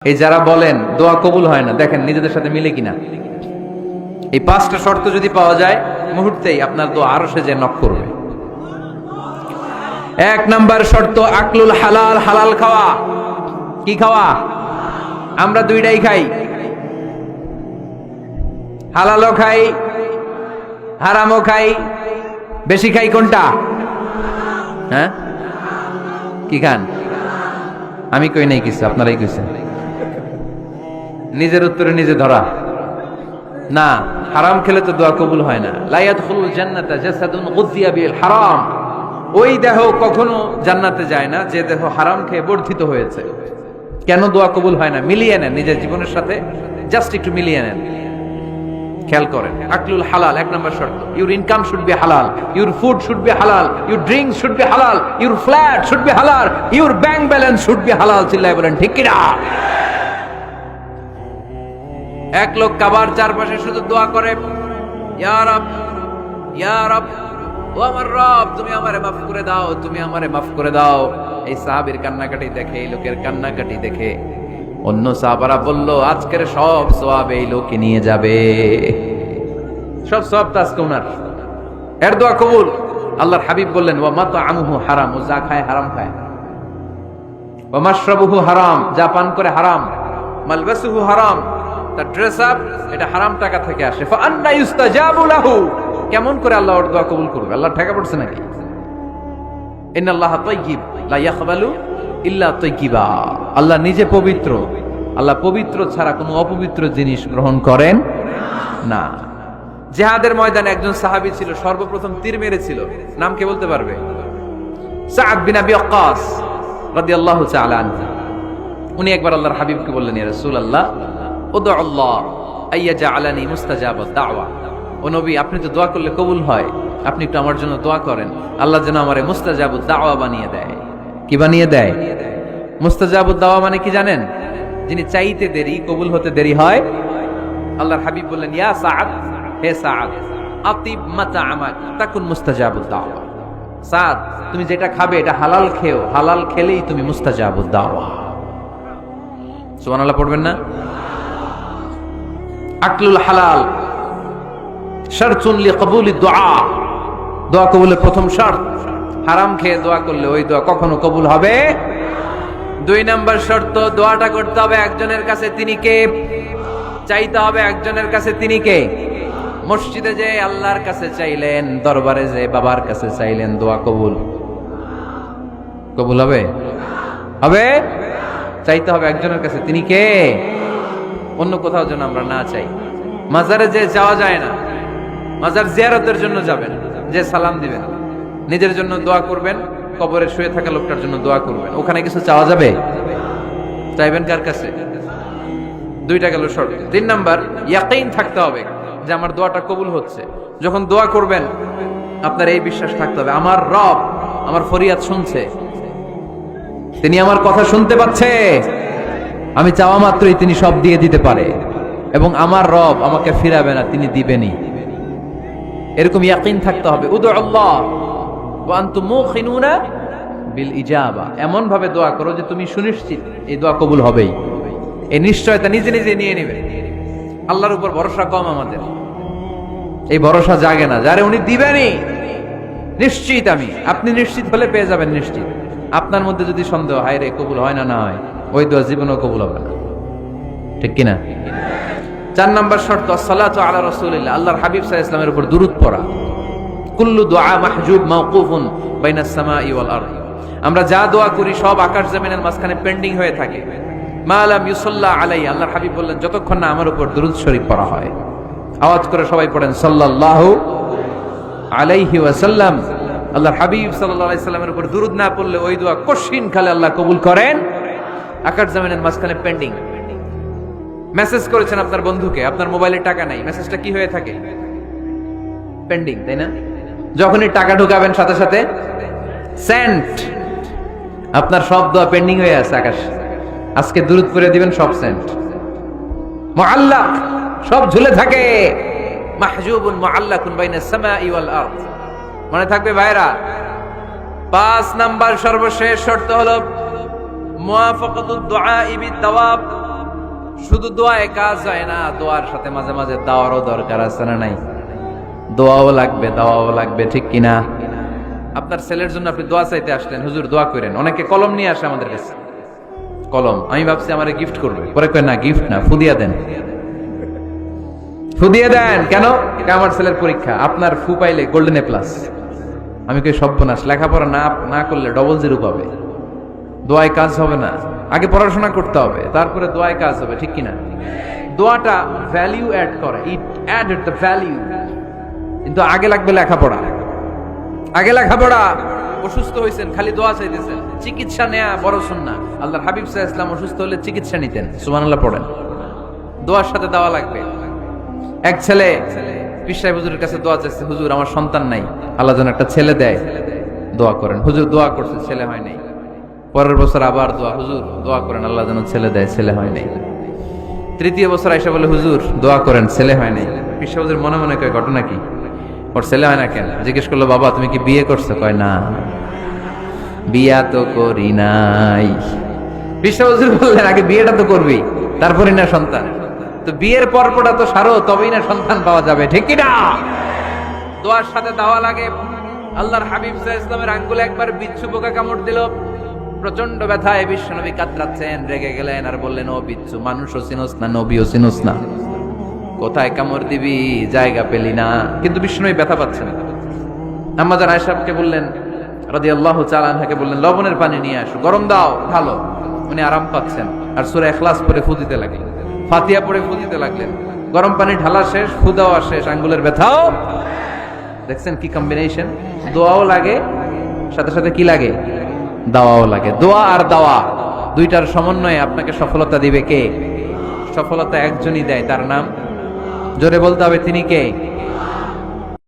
এই যারা বলেন দোয়া কবুল হয় না, দেখেন নিজেদের সাথে মিলে কিনা। এই পাঁচটা শর্ত যদি পাওয়া যায়, মুহূর্তেই আপনার দোয়া আরশে যে নক করবে। এক নাম্বার শর্ত আকলুল হালাল, হালাল খাওয়া। কি খাওয়া? আমরা দুইটাই খাই, হালালও খাই হারামও খাই। বেশি খাই কোনটা? হ্যাঁ, কি খান? আমি কই নাই কিছু, আপনারাই কইছেন। নিজের উত্তরে নিজে ধরা না। হারাম খেলে তো দোয়া কবুল হয় না। লা ইয়াদখুলুল জান্নাতা জাসাদুন গুযিয়া বিল হারাম। ওই দেহ কখনো জান্নাতে যায় না যে দেহ হারাম খেয়ে বর্ধিত হয়েছে। কেন দোয়া কবুল হয় না? মিলিয়ে নেন নিজের জীবনের সাথে, জাস্ট একটু মিলিয়ে নেন, খেয়াল করেন। আকলুল হালাল এক নম্বর শর্ত। ইউর ইনকাম শুড বি হালাল, ইউর ফুড শুড বি হালাল, ইউর ড্রিঙ্কস শুড বি হালাল, ইউর ফ্ল্যাট শুড বি হালাল, your bank balance should be হালাল। চিল্লায় বলেন ঠিক কিনা? এক লোক কাবার চারপাশে শুধু দোয়া করে, ইয়া রব, ইয়া রব, ও আমার রব, তুমি আমারে মাফ করে দাও, তুমি আমারে মাফ করে দাও। এই সাহাবীর কান্নাকাটি দেখে, এই লোকের কান্নাকাটি দেখে অন্য সাহাবারা বলল, আজকের সব সওয়াব এই লোকে নিয়ে যাবে। সব সওয়াব তো আজকে ওনার। এর দোয়া কবুল। আল্লাহর হাবিব বললেন, ওয়া মাতআমুহু হারাম, ও যা খায় হারাম খায়। ওয়া মাশরাবুহু হারাম, যা পান করে হারাম। মালবাসুহু হারাম, তার ড্রেস আপ এটা হারাম টাকা থেকে আসে। ফা আন্না ইউস্তাজাবু লাহু, কেমন করে আল্লাহ ওর দোয়া কবুল করবে? আল্লাহ ঠেকা পড়ছে নাকি? ইন্নাল্লাহা তাইয়্যিব লা ইয়াকবালু ইল্লা তাইয়্যিবা। আল্লাহ নিজে পবিত্র, আল্লাহ পবিত্র ছাড়া কোনো অপবিত্র জিনিস গ্রহণ করেন না। জিহাদের ময়দানে একজন সাহাবী ছিল, সর্বপ্রথম তীর মেরেছিল। নাম কে বলতে পারবে? সাআদ বিন আবি ওয়াক্কাস রাদিয়াল্লাহু তাআলা আনহু। উনি একবার আল্লাহর হাবিবকে বললেন, ইয়া রাসূলুল্লাহ, উদউ আল্লাহ আইয়াজআলানি মুস্তাজাবাদ দাওয়া। ও নবী, আপনি তো দোয়া করলে কবুল হয়, আপনি একটু আমার জন্য দোয়া করেন, আল্লাহ যেন আমারে মুস্তাজাবুদ দাওয়া বানিয়ে দেয়। কি বানিয়ে দেয়? মুস্তাজাবুদ দাওয়া মানে কি জানেন? যিনি চাইতে দেরি, কবুল হতে দেরি হয়। আল্লাহর হাবিব বললেন, ইয়া সাআদ, হে সাআদ, আতিব মাতআমাক তাকুন মুস্তাজাবুদ দাওয়া। সাআদ, তুমি যেটা খাবে এটা হালাল খেও, হালাল খেলেই তুমি মুস্তাজাবুদ দাওয়া। সুবহানাল্লাহ পড়বেন না? আকলুল হালাল শারতুন লিকবুলিদ দুআ, দোয়া কবুলের প্রথম শর্ত। হারাম খেয়ে দোয়া করলে ওই দোয়া কখনো কবুল হবে। দুই নাম্বার শর্ত, দোয়াটা করতে হবে একজনের কাছে, তিনি কে? চাইতে হবে একজনের কাছে, তিনি কে? মসজিদে যে আল্লাহর কাছে চাইলেন, দরবারে যে বাবার কাছে চাইলেন, দোয়া কবুল কবুল হবে? হবে? চাইতে হবে একজনের কাছে, তিনি কে? অন্য কোথাও যেন আমরা না চাই। মাজারে যে যাওয়া যায় না, মাজার জিয়ারতের জন্য যাবেন, যে সালাম দিবেন, নিজের জন্য দোয়া করবেন, কবরে শুয়ে থাকা লোকটার জন্য দোয়া করবেন। ওখানে কিছু চাওয়া যাবে? চাইবেন কার কাছে? দুইটা গেল শর্ত। তিন নাম্বার, ইয়াকিন থাকতে হবে যে আমার দোয়াটা কবুল হচ্ছে। যখন দোয়া করবেন আপনার এই বিশ্বাস থাকতে হবে, আমার রব আমার ফরিয়াদ শুনছে, তিনি আমার কথা শুনতে পাচ্ছে, আমি চাওয়া মাত্রই তিনি সব দিয়ে দিতে পারে, এবং আমার রব আমাকে ফিরাবে না, তিনি দিবেনই। এরকম ইয়াকিন থাকতে হবে। উদু আল্লাহ ওয়া আনতুম মুখিনুনা বিল ইজাবা, এমন ভাবে দোয়া করো যে তুমি সুনিশ্চিত এই দোয়া কবুল হবেই। এই নিশ্চয়তা নিজে নিজে নিয়ে নেবে। আল্লাহর উপর ভরসা কম আমাদের, এই ভরসা জাগে না, যারে উনি দিবেনই নিশ্চিত আমি। আপনি নিশ্চিত হলে পেয়ে যাবেন নিশ্চিত। আপনার মধ্যে যদি সন্দেহ, হায় রে কবুল হয় না, না হয়, ওই দোয়া জীবনেও কবুল হবে না। ঠিক কিনা? চার নাম্বার শর্ত, আসসালাতু আলা রাসূলিল্লাহ, আল্লাহর হাবিব সাল্লাল্লাহু আলাইহি ওয়াসাল্লামের উপর দুরূদ পড়া। কুল্লু দুআ মাহজুব মাওকুফুন বাইনাস সামাই ওয়াল আরদ। আমরা যা দোয়া করি সব আকাশ জমিনের মাঝখানে পেন্ডিং হয়ে থাকে। মা লাম ইউসাল্লা আলাইহি, আল্লাহর হাবিব বললেন, যতক্ষণ না আমার উপর দুরূদ শরীফ পড়া হয়। আওয়াজ করে সবাই পড়েন, সাল্লাল্লাহু আলাইহি ওয়াসাল্লাম। আল্লাহর হাবিব সাল্লাল্লাহু আলাইহি সাল্লামের উপর দুরূদ না পড়লে ওই দোয়া কঠিন কালে আল্লাহ কবুল করেন। আকাশ জমিনের মাঝখানে পেন্ডিং। মেসেজ করেছেন আপনার বন্ধুকে, আপনার মোবাইলে টাকা নাই, মেসেজটা কি হয়ে থাকে? পেন্ডিং, তাই না? যখনই টাকা ঢুকাবেন সাথে সাথে সেন্ট। আপনার সব দোয়া পেন্ডিং হয়ে আছে আকাশ। আজকে দুরূদ পড়ে দিবেন, সব সেন্ট। মুআল্লাক, সব ঝুলে থাকে। মাহজুবুন মুআল্লাকুন বাইনাস সামাই ওয়াল আরদ। মনে থাকবে ভাইরা? 5 নাম্বার সর্বশেষ শর্ত হলো মুওয়াফাকাতুদ দুআ বিদ দাওয়াব। শুধু দোয়ায় কাজ হয় না, দোয়ার সাথে মাঝে মাঝে দাওয়ারও দরকার আছে না নাই? দোয়াও লাগবে, দাওয়াও লাগবে, ঠিক কিনা? আপনার ছেলের জন্য আপনি দোয়া চাইতে আসলেন, হুজুর দোয়া করেন। অনেকে কলম নিয়ে আসে আমাদের কাছে, কলম। আমি ভাবছি আমারে গিফট করবে, পরে কয় না, গিফট না, ফুদিয়া দেন। ফুদিয়ে দেন কেন? আমার ছেলের পরীক্ষা, আপনার ফু পাইলে গোল্ডেন এ প্লাস। আমি কই সর্বনাশ, লেখাপড়া না করলে ডবল জিরো পাবে, দোয়ায় কাজ হবে না। আগে পড়াশোনা করতে হবে, তারপরে দোয়ায় কাজ হবে, ঠিক কিনা? দোয়াটা ভ্যালিউ অ্যাড করে, ইট অ্যাডেড দ্য ভ্যালিউ। কিন্তু আগে লাগবে লেখাপড়া, আগে লেখাপড়া। অসুস্থ হয়েছেন, খালি দোয়া চাইতেছেন, চিকিৎসা নেয়া বড় সুন্নাহ। আল্লাহর হাবিব সাল্লাল্লাহু আলাইহি ওয়াসাল্লাম অসুস্থ হলে চিকিৎসা নিতেন। সুবহানাল্লাহ পড়েন। দোয়ার সাথে দেওয়া লাগবে। এক ছেলে পীর সাহেব হুজুরের কাছে দোয়া চাইছে, হুজুর আমার সন্তান নাই, আল্লাহ যেন একটা ছেলে দেয়, দোয়া করেন। হুজুর দোয়া করছে, ছেলে হয় নাই। পরের বছর আবার দোয়া, হুজুর দোয়া করেন আল্লাহ যেন ছেলে দেয়, ছেলে হয় নাই। তৃতীয় বছর আইসা বলে, হুজুর দোয়া করেন, ছেলে হয় নাই। পীর সাহেব হুজুর মনে মনে কয়, ঘটনা কি? ওর ছেলে হয় না কেন? জিজ্ঞেস করলো, বাবা তুমি কি বিয়ে করছো? কয় না, বিয়া তো করি নাই। পীর সাহেব হুজুর বললেন, আগে বিয়েটা তো করবি, তারপরে না সন্তান। তো বিয়ের পর্বটা তো সারো, তবেই না সন্তান পাওয়া যাবে, ঠিক কিনা? দোয়ার সাথে দেওয়া লাগে। আল্লাহর হাবিব সাল্লাল্লাহু আলাইহি ওয়াসাল্লামের আঙ্গুলে একবার বিচ্ছু পোকা কামড় দিল, প্রচন্ড ব্যথায় বিশ্বনবী কাতরাচ্ছেন, রেগে গেলেন আর বললেন, ও বিচ্ছু, মানুষও চিনোস না, নবীও চিনোস না, কোথায় কামড় দিবি, জায়গা পেলি না। কিন্তু বিশ্বনবী ব্যথা পাচ্ছেন। আম্মা জান আয়েশাকে বললেন, রাদিয়াল্লাহু তাআলা আনহাকে বললেন, লবণের পানি নিয়ে আসো, গরম দাও, ভালো। উনি আরাম পাচ্ছেন আর সূরা ইখলাস পড়ে ফু দিতে লাগলেন, ফাতিহা পড়ে ফু দিতে লাগলেন। গরম পানি ঢালা শেষ, ফু দেওয়া শেষ, আঙ্গুলের ব্যথাও। দেখছেন কি কম্বিনেশন? দোয়াও লাগে, সাথে সাথে কি লাগে? দাওয়াও লাগে। দোয়া আর দাওয়া দুইটার সমন্বয়ে আপনাকে সফলতা দিবে কে? সফলতা একজনই দেয়, তার নাম জোরে বলতে হবে, তিনি কে?